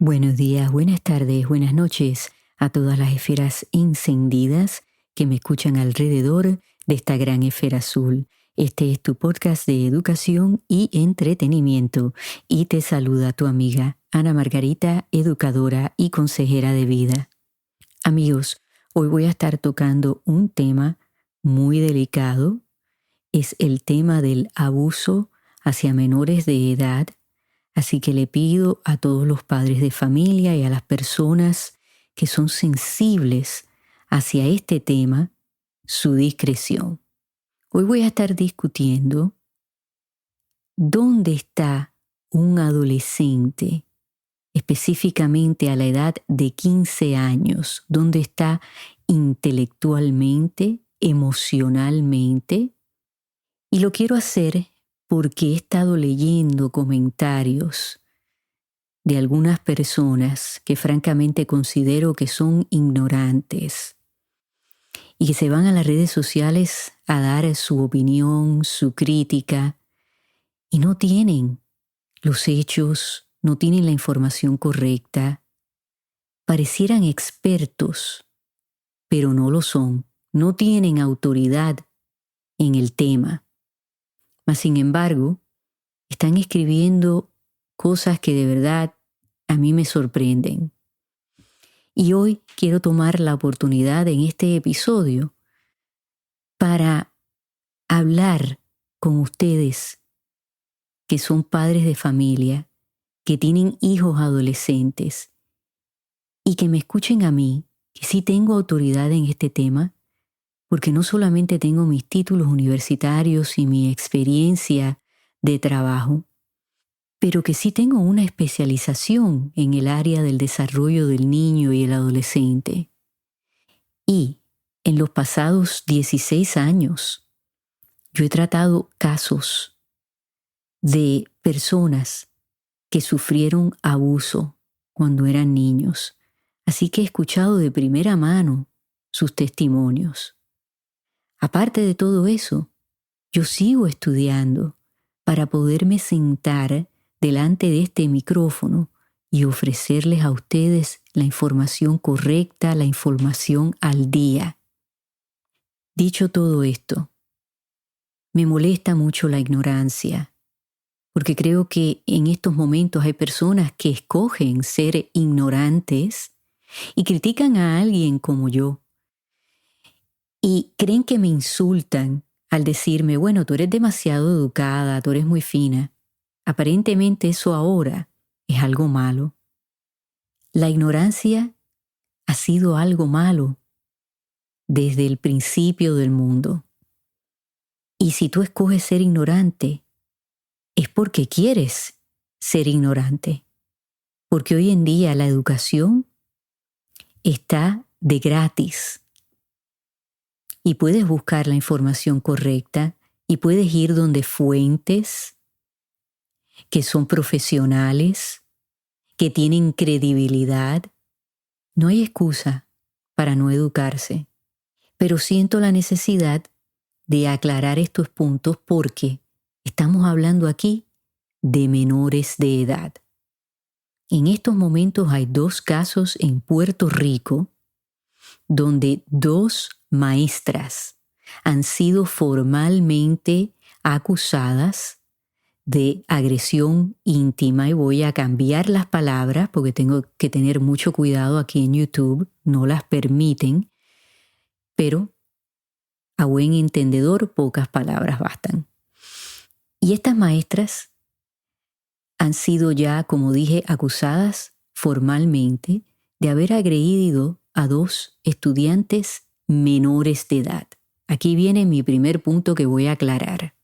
Buenos días, buenas tardes, buenas noches a todas las esferas encendidas que me escuchan alrededor de esta gran esfera azul. Este es tu podcast de educación y entretenimiento y te saluda tu amiga Ana Margarita, educadora y consejera de vida. Amigos, hoy voy a estar tocando un tema muy delicado. Es el tema del abuso hacia menores de edad. Así que le pido a todos los padres de familia y a las personas que son sensibles hacia este tema su discreción. Hoy voy a estar discutiendo dónde está un adolescente, específicamente a la edad de 15 años, dónde está intelectualmente, emocionalmente. Y lo quiero hacer porque he estado leyendo comentarios de algunas personas que francamente considero que son ignorantes y que se van a las redes sociales a dar su opinión, su crítica, y no tienen los hechos, no tienen la información correcta. Parecieran expertos, pero no lo son, no tienen autoridad en el tema. Mas, sin embargo, están escribiendo cosas que de verdad a mí me sorprenden. Y hoy quiero tomar la oportunidad en este episodio para hablar con ustedes que son padres de familia, que tienen hijos adolescentes y que me escuchen a mí, que sí tengo autoridad en este tema, porque no solamente tengo mis títulos universitarios y mi experiencia de trabajo, pero que sí tengo una especialización en el área del desarrollo del niño y el adolescente. Y en los pasados 16 años, yo he tratado casos de personas que sufrieron abuso cuando eran niños. Así que he escuchado de primera mano sus testimonios. Aparte de todo eso, yo sigo estudiando para poderme sentar delante de este micrófono y ofrecerles a ustedes la información correcta, la información al día. Dicho todo esto, me molesta mucho la ignorancia, porque creo que en estos momentos hay personas que escogen ser ignorantes y critican a alguien como yo. Y creen que me insultan al decirme, bueno, tú eres demasiado educada, tú eres muy fina. Aparentemente eso ahora es algo malo. La ignorancia ha sido algo malo desde el principio del mundo. Y si tú escoges ser ignorante, es porque quieres ser ignorante. Porque hoy en día la educación está de gratis. Y puedes buscar la información correcta y puedes ir donde fuentes que son profesionales, que tienen credibilidad. No hay excusa para no educarse. Pero siento la necesidad de aclarar estos puntos porque estamos hablando aquí de menores de edad. En estos momentos hay 2 casos en Puerto Rico donde 2 maestras han sido formalmente acusadas de agresión íntima, y voy a cambiar las palabras porque tengo que tener mucho cuidado aquí en YouTube, no las permiten, pero a buen entendedor pocas palabras bastan. Y estas maestras han sido ya, como dije, acusadas formalmente de haber agredido a 2 estudiantes menores de edad. Aquí viene mi primer punto que voy a aclarar.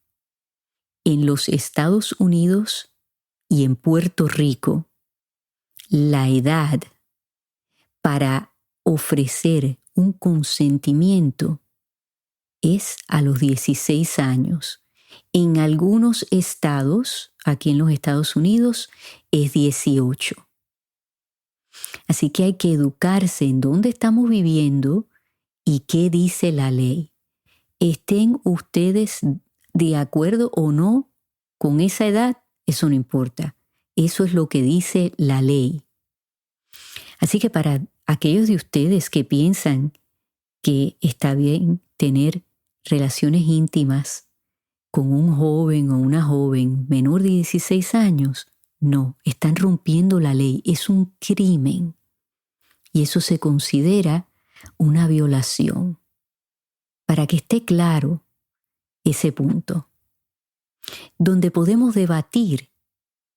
En los Estados Unidos y en Puerto Rico, la edad para ofrecer un consentimiento es a los 16 años. En algunos estados, aquí en los Estados Unidos, es 18. Así que hay que educarse en dónde estamos viviendo y qué dice la ley. Estén ustedes de acuerdo o no con esa edad, eso no importa. Eso es lo que dice la ley. Así que para aquellos de ustedes que piensan que está bien tener relaciones íntimas con un joven o una joven menor de 16 años, no, están rompiendo la ley, es un crimen y eso se considera una violación. Para que esté claro ese punto. Donde podemos debatir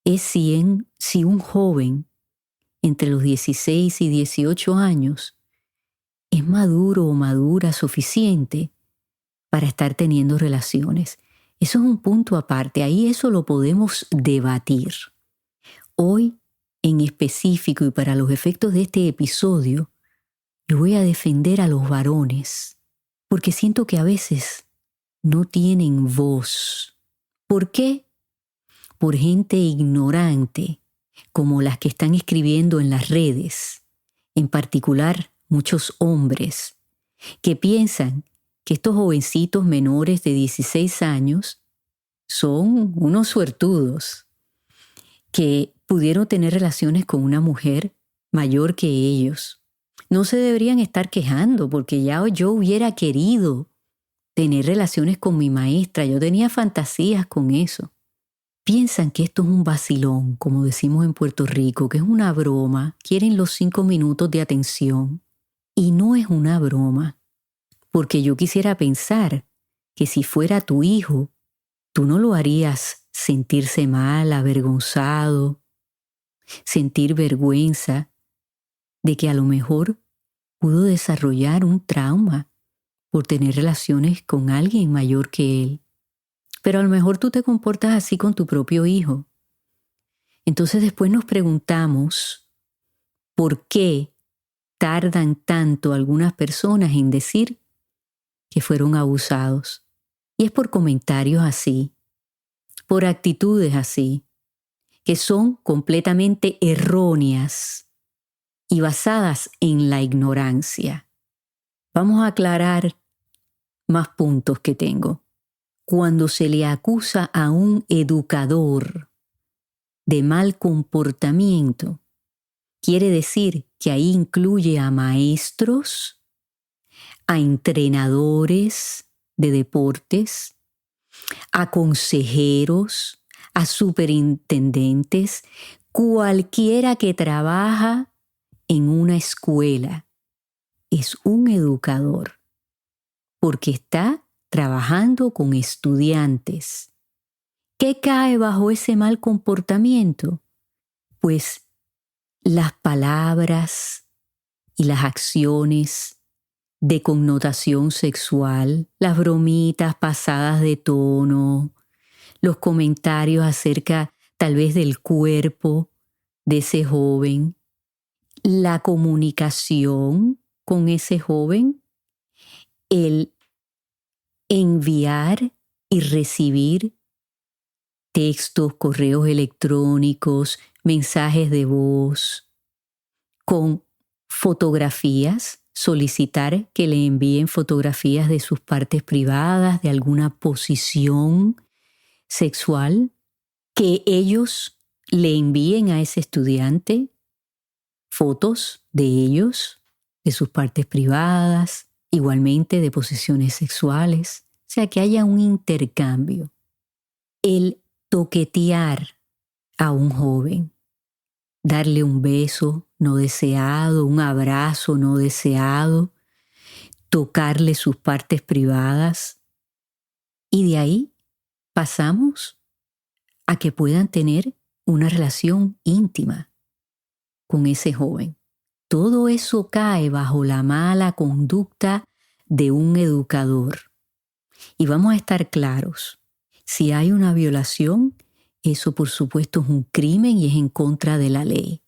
es si un joven entre los 16 y 18 años es maduro o madura suficiente para estar teniendo relaciones. Eso es un punto aparte, ahí eso lo podemos debatir. Hoy, en específico y para los efectos de este episodio, yo voy a defender a los varones, porque siento que a veces no tienen voz. ¿Por qué? Por gente ignorante, como las que están escribiendo en las redes, en particular muchos hombres, que piensan que estos jovencitos menores de 16 años son unos suertudos, que pudieron tener relaciones con una mujer mayor que ellos. No se deberían estar quejando porque ya yo hubiera querido tener relaciones con mi maestra, yo tenía fantasías con eso. Piensan que esto es un vacilón, como decimos en Puerto Rico, que es una broma, quieren los 5 minutos de atención. Y no es una broma, porque yo quisiera pensar que si fuera tu hijo, tú no lo harías sentirse mal, avergonzado, sentir vergüenza de que a lo mejor pudo desarrollar un trauma por tener relaciones con alguien mayor que él. Pero a lo mejor tú te comportas así con tu propio hijo. Entonces después nos preguntamos por qué tardan tanto algunas personas en decir que fueron abusados. Y es por comentarios así, por actitudes así, que son completamente erróneas y basadas en la ignorancia. Vamos a aclarar más puntos que tengo. Cuando se le acusa a un educador de mal comportamiento, quiere decir que ahí incluye a maestros, a entrenadores de deportes, a consejeros, a superintendentes, cualquiera que trabaja en una escuela es un educador, porque está trabajando con estudiantes. ¿Qué cae bajo ese mal comportamiento? Pues las palabras y las acciones de connotación sexual, las bromitas pasadas de tono, los comentarios acerca tal vez del cuerpo de ese joven, la comunicación con ese joven, el enviar y recibir textos, correos electrónicos, mensajes de voz, con fotografías, solicitar que le envíen fotografías de sus partes privadas, de alguna posición sexual, que ellos le envíen a ese estudiante fotos de ellos, de sus partes privadas, igualmente de posiciones sexuales, o sea, que haya un intercambio. El toquetear a un joven, darle un beso no deseado, un abrazo no deseado, tocarle sus partes privadas, y de ahí pasamos a que puedan tener una relación íntima con ese joven. Todo eso cae bajo la mala conducta de un educador. Y vamos a estar claros, si hay una violación, eso por supuesto es un crimen y es en contra de la ley.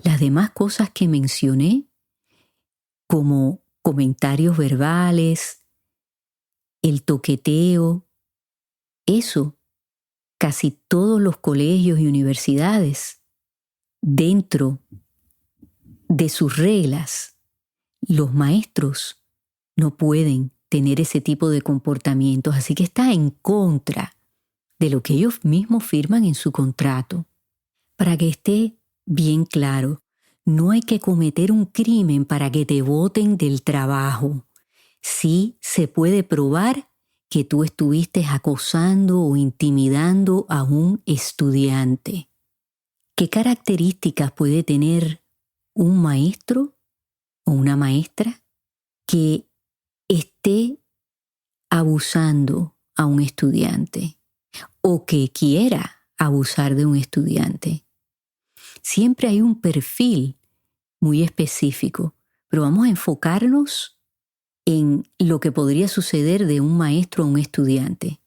Las demás cosas que mencioné, como comentarios verbales, el toqueteo, eso casi todos los colegios y universidades, dentro de sus reglas, los maestros no pueden tener ese tipo de comportamientos, así que está en contra de lo que ellos mismos firman en su contrato. Para que esté bien claro, no hay que cometer un crimen para que te boten del trabajo. Sí se puede probar que tú estuviste acosando o intimidando a un estudiante. ¿Qué características puede tener un maestro o una maestra que esté abusando a un estudiante o que quiera abusar de un estudiante? Siempre hay un perfil muy específico, pero vamos a enfocarnos en lo que podría suceder de un maestro a un estudiante.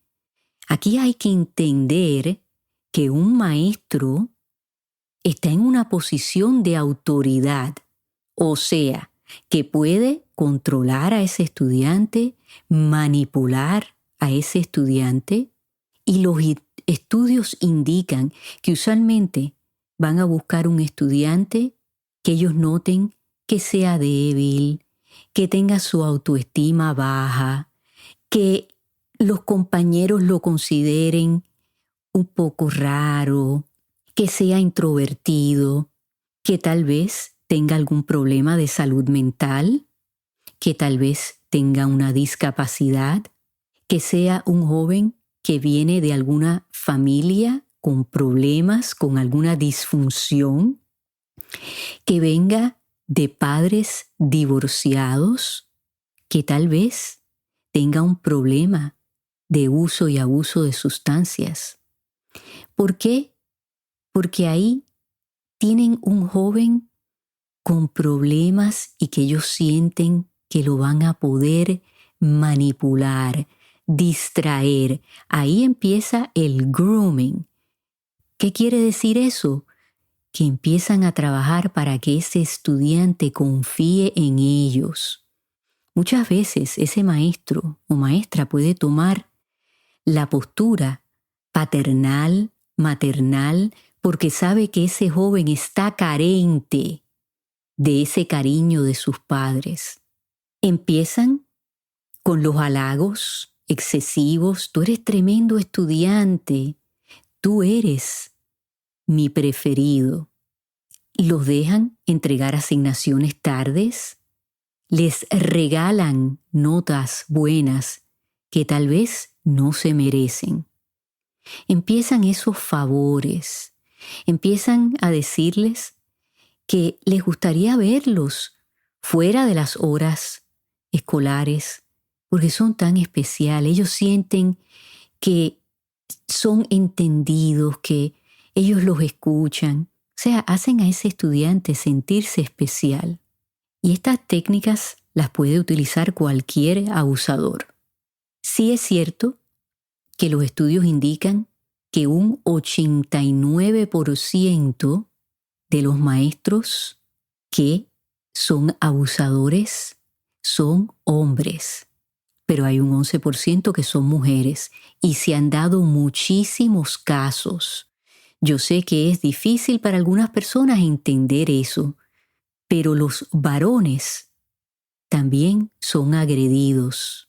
Aquí hay que entender que un maestro está en una posición de autoridad, o sea, que puede controlar a ese estudiante, manipular a ese estudiante, y los estudios indican que usualmente van a buscar un estudiante que ellos noten que sea débil, que tenga su autoestima baja, que los compañeros lo consideren un poco raro, que sea introvertido, que tal vez tenga algún problema de salud mental, que tal vez tenga una discapacidad, que sea un joven que viene de alguna familia con problemas, con alguna disfunción, que venga de padres divorciados, que tal vez tenga un problema de uso y abuso de sustancias. ¿Por qué? Porque ahí tienen un joven con problemas y que ellos sienten que lo van a poder manipular, distraer. Ahí empieza el grooming. ¿Qué quiere decir eso? Que empiezan a trabajar para que ese estudiante confíe en ellos. Muchas veces ese maestro o maestra puede tomar la postura paternal, maternal, porque sabe que ese joven está carente de ese cariño de sus padres. Empiezan con los halagos excesivos. Tú eres tremendo estudiante. Tú eres mi preferido. Los dejan entregar asignaciones tardes. Les regalan notas buenas que tal vez no se merecen. Empiezan esos favores. Empiezan a decirles que les gustaría verlos fuera de las horas escolares, porque son tan especiales. Ellos sienten que son entendidos, que ellos los escuchan. O sea, hacen a ese estudiante sentirse especial. Y estas técnicas las puede utilizar cualquier abusador. Sí es cierto que los estudios indican que un 89% de los maestros que son abusadores son hombres, pero hay un 11% que son mujeres y se han dado muchísimos casos. Yo sé que es difícil para algunas personas entender eso, pero los varones también son agredidos.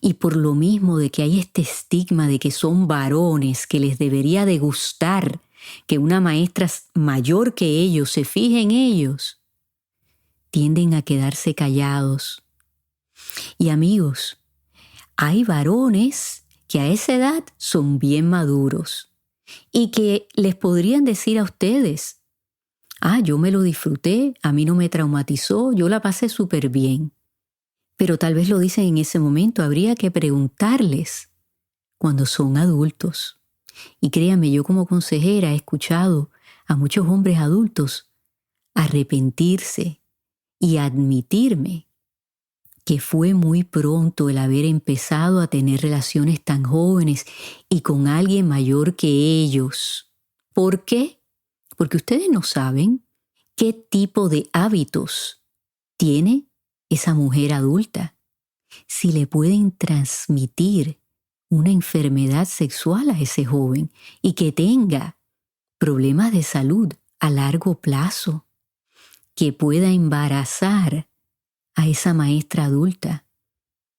Y por lo mismo de que hay este estigma de que son varones, que les debería de gustar que una maestra mayor que ellos se fije en ellos, tienden a quedarse callados. Y amigos, hay varones que a esa edad son bien maduros y que les podrían decir a ustedes: yo me lo disfruté, a mí no me traumatizó, yo la pasé súper bien. Pero tal vez lo dicen en ese momento. Habría que preguntarles cuando son adultos. Y créanme, yo como consejera he escuchado a muchos hombres adultos arrepentirse y admitirme que fue muy pronto el haber empezado a tener relaciones tan jóvenes y con alguien mayor que ellos. ¿Por qué? Porque ustedes no saben qué tipo de hábitos tiene esa mujer adulta, si le pueden transmitir una enfermedad sexual a ese joven y que tenga problemas de salud a largo plazo, que pueda embarazar a esa maestra adulta.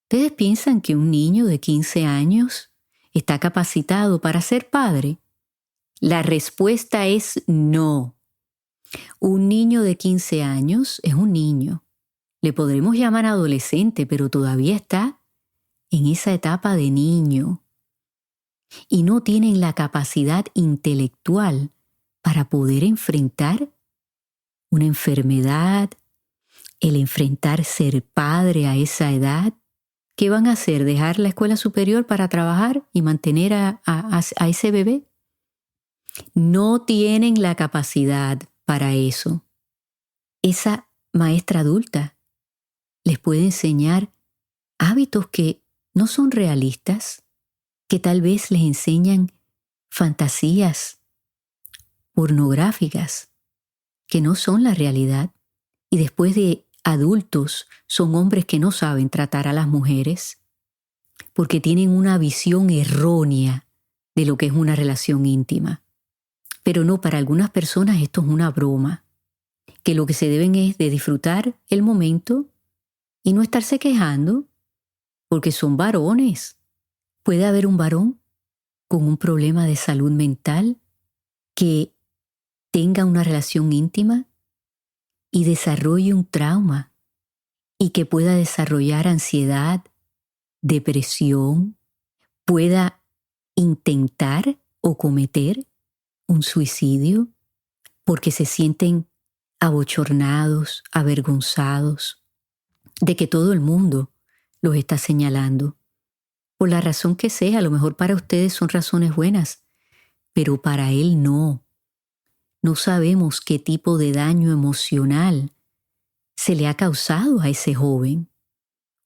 ¿Ustedes piensan que un niño de 15 años está capacitado para ser padre? La respuesta es no. Un niño de 15 años es un niño. Le podremos llamar adolescente, pero todavía está en esa etapa de niño. Y no tienen la capacidad intelectual para poder enfrentar una enfermedad, el enfrentar ser padre a esa edad. ¿Qué van a hacer? ¿Dejar la escuela superior para trabajar y mantener a ese bebé? No tienen la capacidad para eso. Esa maestra adulta les puede enseñar hábitos que no son realistas, que tal vez les enseñan fantasías pornográficas que no son la realidad. Y después de adultos son hombres que no saben tratar a las mujeres porque tienen una visión errónea de lo que es una relación íntima. Pero no, para algunas personas esto es una broma, que lo que se deben es de disfrutar el momento y no estarse quejando porque son varones. Puede haber un varón con un problema de salud mental que tenga una relación íntima y desarrolle un trauma y que pueda desarrollar ansiedad, depresión, pueda intentar o cometer un suicidio porque se sienten abochornados, avergonzados de que todo el mundo los está señalando. Por la razón que sea, a lo mejor para ustedes son razones buenas, pero para él no. No sabemos qué tipo de daño emocional se le ha causado a ese joven.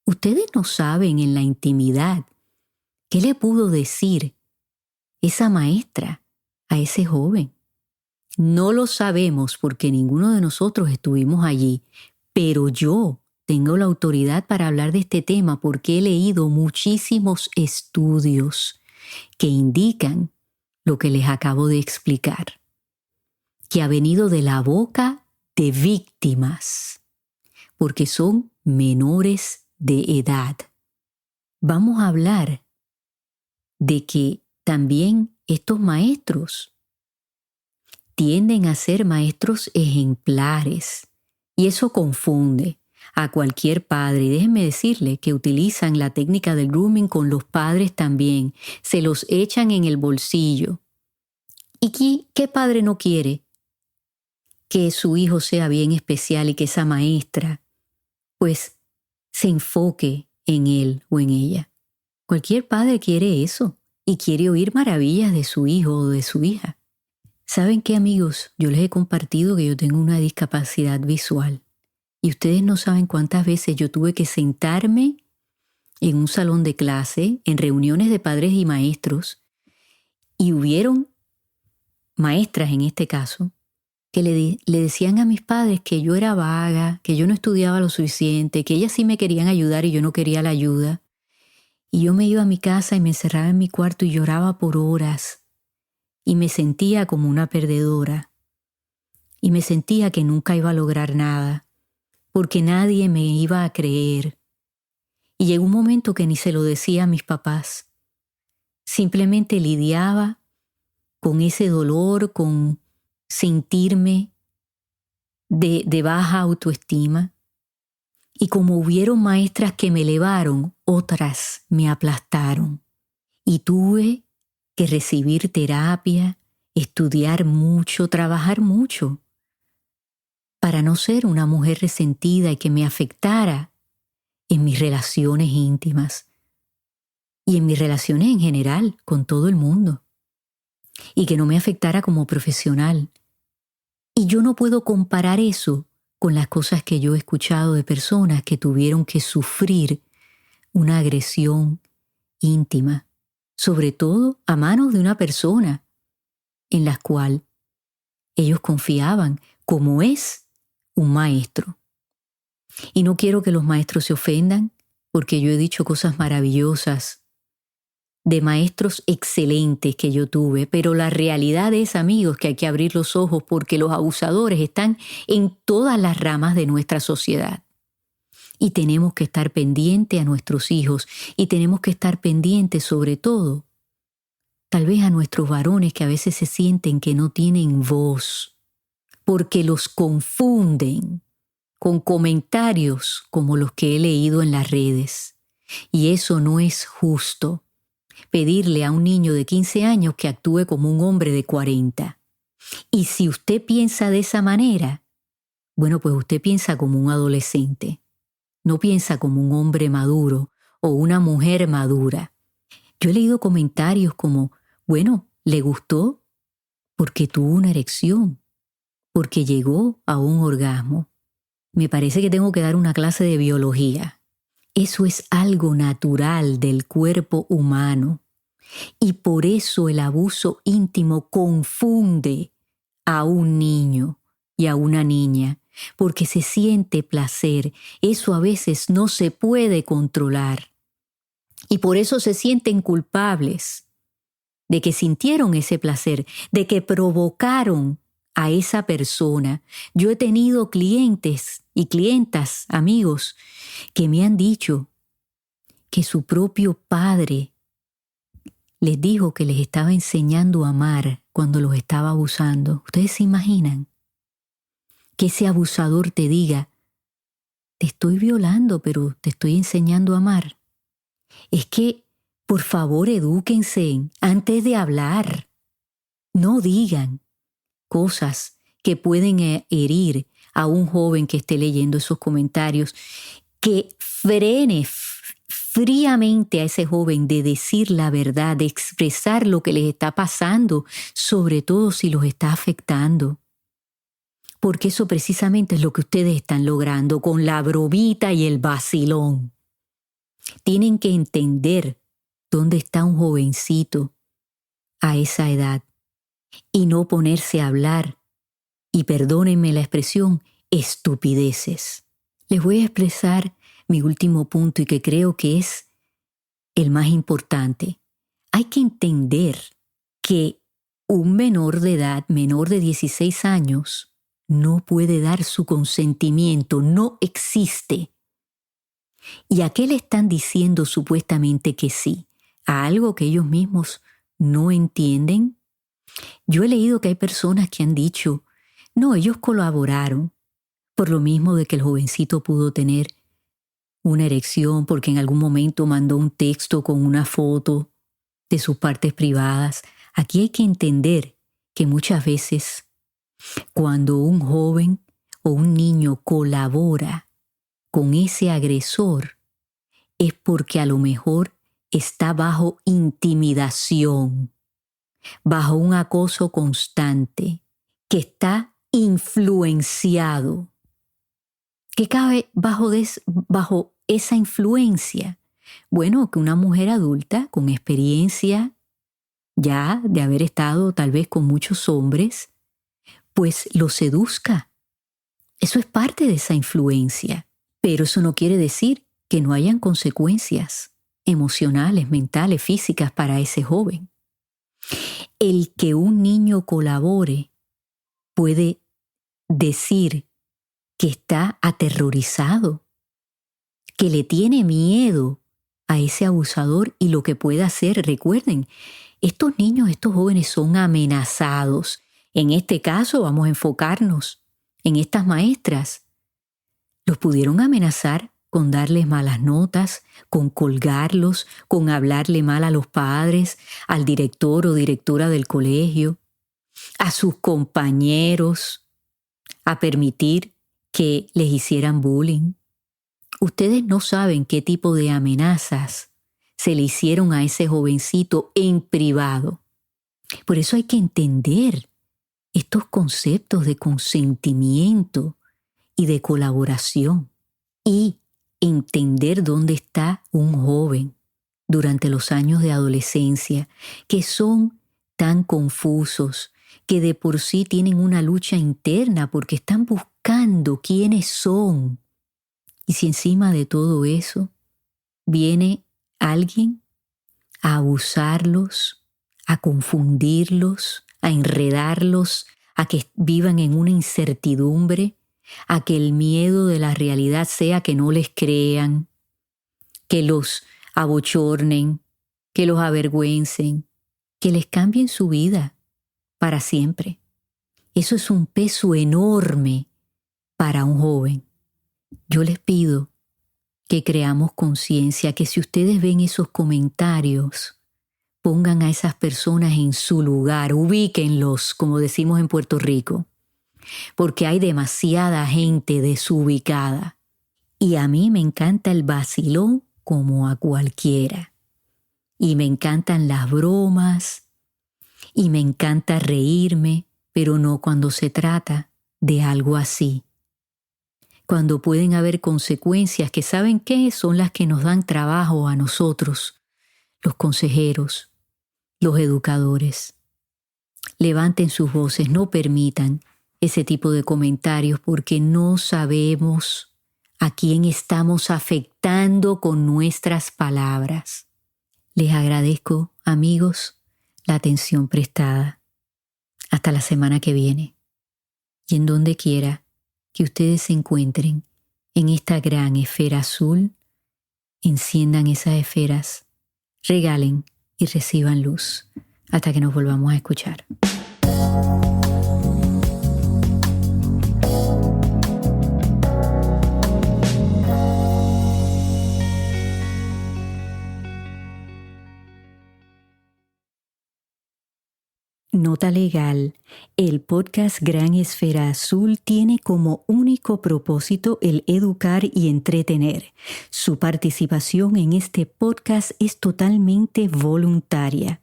Ustedes no saben en la intimidad qué le pudo decir esa maestra a ese joven. No lo sabemos porque ninguno de nosotros estuvimos allí, pero yo tengo la autoridad para hablar de este tema porque he leído muchísimos estudios que indican lo que les acabo de explicar, que ha venido de la boca de víctimas, porque son menores de edad. Vamos a hablar de que también estos maestros tienden a ser maestros ejemplares y eso confunde a cualquier padre. Y déjenme decirle que utilizan la técnica del grooming con los padres también. Se los echan en el bolsillo. ¿Y qué padre no quiere que su hijo sea bien especial y que esa maestra pues se enfoque en él o en ella? Cualquier padre quiere eso y quiere oír maravillas de su hijo o de su hija. ¿Saben qué, amigos? Yo les he compartido que yo tengo una discapacidad visual y ustedes no saben cuántas veces yo tuve que sentarme en un salón de clase, en reuniones de padres y maestros, y hubieron maestras en este caso que le decían a mis padres que yo era vaga, que yo no estudiaba lo suficiente, que ellas sí me querían ayudar y yo no quería la ayuda. Y yo me iba a mi casa y me encerraba en mi cuarto y lloraba por horas. Y me sentía como una perdedora. Y me sentía que nunca iba a lograr nada, porque nadie me iba a creer. Y llegó un momento que ni se lo decía a mis papás. Simplemente lidiaba con ese dolor, con sentirme de baja autoestima. Y como hubieron maestras que me elevaron, otras me aplastaron. Y tuve que recibir terapia, estudiar mucho, trabajar mucho, para no ser una mujer resentida y que me afectara en mis relaciones íntimas y en mis relaciones en general con todo el mundo, y que no me afectara como profesional. Y yo no puedo comparar eso con las cosas que yo he escuchado de personas que tuvieron que sufrir una agresión íntima, sobre todo a manos de una persona en la cual ellos confiaban, como es un maestro. Y no quiero que los maestros se ofendan, porque yo he dicho cosas maravillosas de maestros excelentes que yo tuve, pero la realidad es, amigos, que hay que abrir los ojos porque los abusadores están en todas las ramas de nuestra sociedad. Y tenemos que estar pendientes a nuestros hijos y tenemos que estar pendientes sobre todo, tal vez a nuestros varones que a veces se sienten que no tienen voz, porque los confunden con comentarios como los que he leído en las redes. Y eso no es justo. Pedirle a un niño de 15 años que actúe como un hombre de 40. Y si usted piensa de esa manera, bueno, pues usted piensa como un adolescente. No piensa como un hombre maduro o una mujer madura. Yo he leído comentarios como, bueno, le gustó porque tuvo una erección, porque llegó a un orgasmo. Me parece que tengo que dar una clase de biología. Eso es algo natural del cuerpo humano. Y por eso el abuso íntimo confunde a un niño y a una niña, porque se siente placer. Eso a veces no se puede controlar. Y por eso se sienten culpables de que sintieron ese placer, de que provocaron a esa persona. Yo he tenido clientes y clientas, amigos, que me han dicho que su propio padre les dijo que les estaba enseñando a amar cuando los estaba abusando. ¿Ustedes se imaginan? Que ese abusador te diga, te estoy violando, pero te estoy enseñando a amar. Es que, por favor, edúquense antes de hablar. No digan cosas que pueden herir a un joven que esté leyendo esos comentarios, que frene fríamente a ese joven de decir la verdad, de expresar lo que les está pasando, sobre todo si los está afectando. Porque eso precisamente es lo que ustedes están logrando con la bromita y el vacilón. Tienen que entender dónde está un jovencito a esa edad y no ponerse a hablar, y perdónenme la expresión, estupideces. Les voy a expresar mi último punto y que creo que es el más importante. Hay que entender que un menor de edad, menor de 16 años, no puede dar su consentimiento, no existe. ¿Y a qué le están diciendo supuestamente que sí? ¿A algo que ellos mismos no entienden? Yo he leído que hay personas que han dicho, no, ellos colaboraron, por lo mismo de que el jovencito pudo tener una erección porque en algún momento mandó un texto con una foto de sus partes privadas. Aquí hay que entender que muchas veces cuando un joven o un niño colabora con ese agresor es porque a lo mejor está bajo intimidación, bajo un acoso constante, que está influenciado. ¿Qué cabe bajo esa influencia? Bueno, que una mujer adulta con experiencia ya de haber estado tal vez con muchos hombres, pues lo seduzca. Eso es parte de esa influencia, pero eso no quiere decir que no hayan consecuencias emocionales, mentales, físicas para ese joven. El que un niño colabore puede decir que está aterrorizado, que le tiene miedo a ese abusador y lo que puede hacer. Recuerden, estos niños, estos jóvenes son amenazados. En este caso vamos a enfocarnos en estas maestras. Los pudieron amenazar con darles malas notas, con colgarlos, con hablarle mal a los padres, al director o directora del colegio, a sus compañeros, a permitir que les hicieran bullying. Ustedes no saben qué tipo de amenazas se le hicieron a ese jovencito en privado. Por eso hay que entender estos conceptos de consentimiento y de colaboración y entender dónde está un joven durante los años de adolescencia, que son tan confusos, que de por sí tienen una lucha interna porque están buscando quiénes son. Y si encima de todo eso viene alguien a abusarlos, a confundirlos, a enredarlos, a que vivan en una incertidumbre, a que el miedo de la realidad sea que no les crean, que los abochornen, que los avergüencen, que les cambien su vida para siempre. Eso es un peso enorme para un joven. Yo les pido que creamos conciencia, que si ustedes ven esos comentarios, pongan a esas personas en su lugar, ubíquenlos, como decimos en Puerto Rico, porque hay demasiada gente desubicada. Y a mí me encanta el vacilón como a cualquiera. Y me encantan las bromas, y me encanta reírme, pero no cuando se trata de algo así. Cuando pueden haber consecuencias que ¿saben qué? Son las que nos dan trabajo a nosotros, los consejeros, los educadores. Levanten sus voces, no permitan ese tipo de comentarios porque no sabemos a quién estamos afectando con nuestras palabras. Les agradezco, amigos, la atención prestada. Hasta la semana que viene. Y en donde quiera que ustedes se encuentren en esta gran esfera azul, enciendan esas esferas, regalen y reciban luz hasta que nos volvamos a escuchar. Nota legal. El podcast Gran Esfera Azul tiene como único propósito el educar y entretener. Su participación en este podcast es totalmente voluntaria.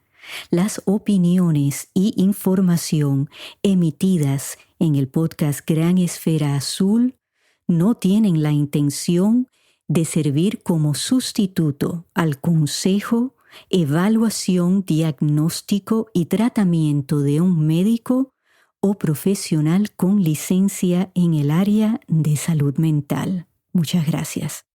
Las opiniones y información emitidas en el podcast Gran Esfera Azul no tienen la intención de servir como sustituto al consejo, evaluación, diagnóstico y tratamiento de un médico o profesional con licencia en el área de salud mental. Muchas gracias.